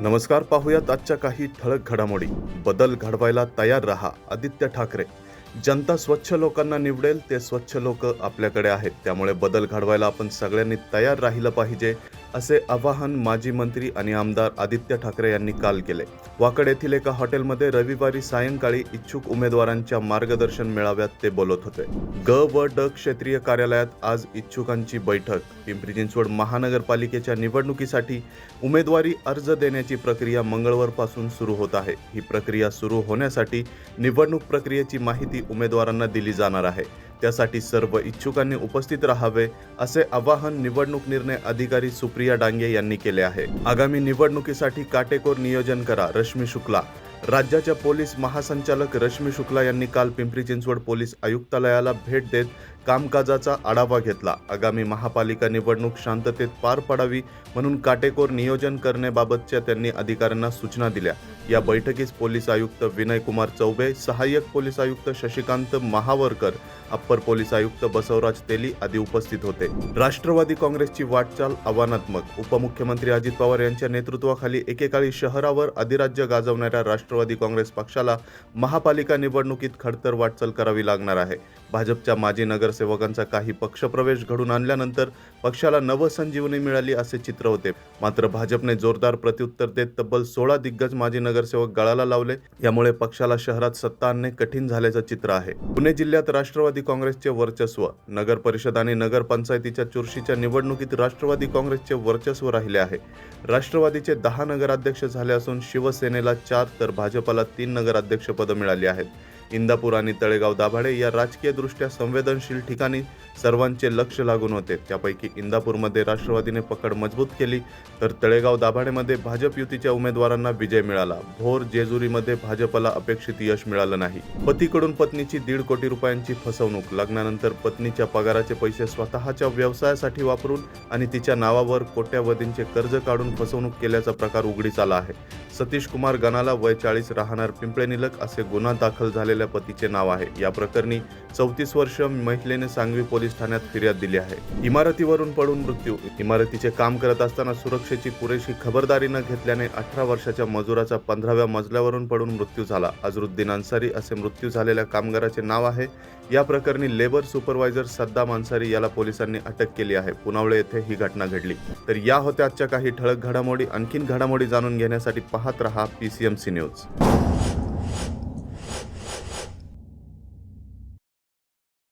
नमस्कार, पाहूयात आजच्या काही ठळक घडामोडी. बदल घडवायला तयार रहा, आदित्य ठाकरे. जनता स्वच्छ लोकांना निवडेल, ते स्वच्छ लोक आपल्याकडे आहेत. त्यामुळे बदल घडवायला आपण सगळ्यांनी तयार राहिलं पाहिजे, असे आवाहन माजी मंत्री आणि आमदार आदित्य ठाकरे यांनी काल केले. वाकड येथील एका हॉटेलमध्ये रविवारी सायंकाळी इच्छुक उमेदवारांच्या मार्गदर्शन मेळाव्यात ते बोलत होते. ग व ड क्षेत्रीय कार्यालयात आज इच्छुकांची बैठक. पिंपरी चिंचवड महानगरपालिकेच्या निवडणुकीसाठी उमेदवारी अर्ज देण्याची प्रक्रिया मंगळवारपासून सुरू होत आहे. ही प्रक्रिया सुरू होण्यासाठी निवडणूक प्रक्रियेची माहिती उमेदवारांना दिली जाणार आहे. त्यासाठी सर्व इच्छुकांनी उपस्थित राहावे, असे आवाहन निवडणूक निर्णय अधिकारी सुप्रिया डांगे यांनी केले आहे. आगामी निवडणुकीसाठी काटेकोर नियोजन करा. रश्मी शुक्ला. राज्याच्या पोलीस महासंचालक रश्मी शुक्ला यांनी काल पिंपरी चिंचवड पोलीस आयुक्तालयाला भेट देत कामकाजाचा आढावा घेतला. आगामी महापालिका निवडणूक शांततेत पार पडावी म्हणून काटेकोर नियोजन करण्याबाबतच्या त्यांनी अधिकाऱ्यांना सूचना दिल्या. या बैठकीस पोलीस आयुक्त विनय कुमार चौबे, सहाय्यक पोलीस आयुक्त शशिकांत महावरकर, अप्पर पोलीस आयुक्त बसवराज तेली आदी उपस्थित होते. राष्ट्रवादी काँग्रेसची वाटचाल आव्हानात्मक. उपमुख्यमंत्री अजित पवार यांच्या नेतृत्वाखाली एकेकाळी शहरावर अधिराज्य गाजवणाऱ्या राष्ट्रवादी काँग्रेस पक्षाला महापालिका निवडणुकीत खडतर वाटचाल करावी लागणार आहे. भाजपच्या माजी नगरसेवकांचा काही पक्षप्रवेश घडून आणल्यानंतर पक्षाला नवसंजीवनी मिळाली असे चित्र होते. मात्र भाजपने जोरदार प्रत्युत्तर देत तब्बल 16 दिग्गज माजी नगरसेवक गळाला लावले. यामुळे पक्षाला शहरात सत्ता आणणे कठीण झाल्याचं चित्र आहे. पुणे जिल्ह्यात राष्ट्रवादी काँग्रेसचे वर्चस्व. नगर परिषद आणि नगरपंचायतीच्या चुरशीच्या निवडणुकीत राष्ट्रवादी काँग्रेसचे वर्चस्व राहिले आहे. राष्ट्रवादीचे 10 नगराध्यक्ष झाले असून शिवसेनेला 4 तर भाजपला 3 नगराध्यक्षपदं मिळाली आहेत. इंदापूर आणि तळेगाव दाभाडे या राजकीयदृष्ट्या संवेदनशील ठिकाणी सर्वांचे लक्ष लागून होते. त्यापैकी इंदापूरमध्ये राष्ट्रवादीने पकड मजबूत केली, तर तळेगाव दाभाडेमध्ये भाजप युतीच्या उमेदवारांना विजय मिळाला. भोर जेजुरीमध्ये भाजपला अपेक्षित यश मिळालं नाही. पतीकडून पत्नीची 1.5 कोटी रुपयांची फसवणूक. लग्नानंतर पत्नीच्या पगाराचे पैसे स्वतःच्या व्यवसायासाठी वापरून आणि तिच्या नावावर कोट्यावधींचे कर्ज काढून फसवणूक केल्याचा प्रकार उघडीस आला आहे. सतीश कुमार गणाला वय 40, राहणार पिंपळे निलक असे गुन्हा दाखल झालेल्या पतीचे नाव आहे. या प्रकरणी 34 वर्ष महिलेने सांगवी पोलीस ठाण्यात फिर्याद दिली आहे. इमारतीवरून पडून मृत्यू. इमारतीचे काम करत असताना सुरक्षेची पुरेशी खबरदारी न घेतल्याने 18 वर्षाच्या मजुराचा 15व्या मजल्यावरून पडून मृत्यू झाला. अझरुद्दीन अन्सारी असे मृत्यू झालेल्या कामगाराचे नाव आहे. या प्रकरणी लेबर सुपरवायझर सद्दाम अन्सारी याला पोलिसांनी अटक केली आहे. पुनावळे येथे ही घटना घडली. तर या होत्या आजच्या काही ठळक घडामोडी. आणखीन घडामोडी जाणून घेण्यासाठी पाहत रहा PCMC न्यूज.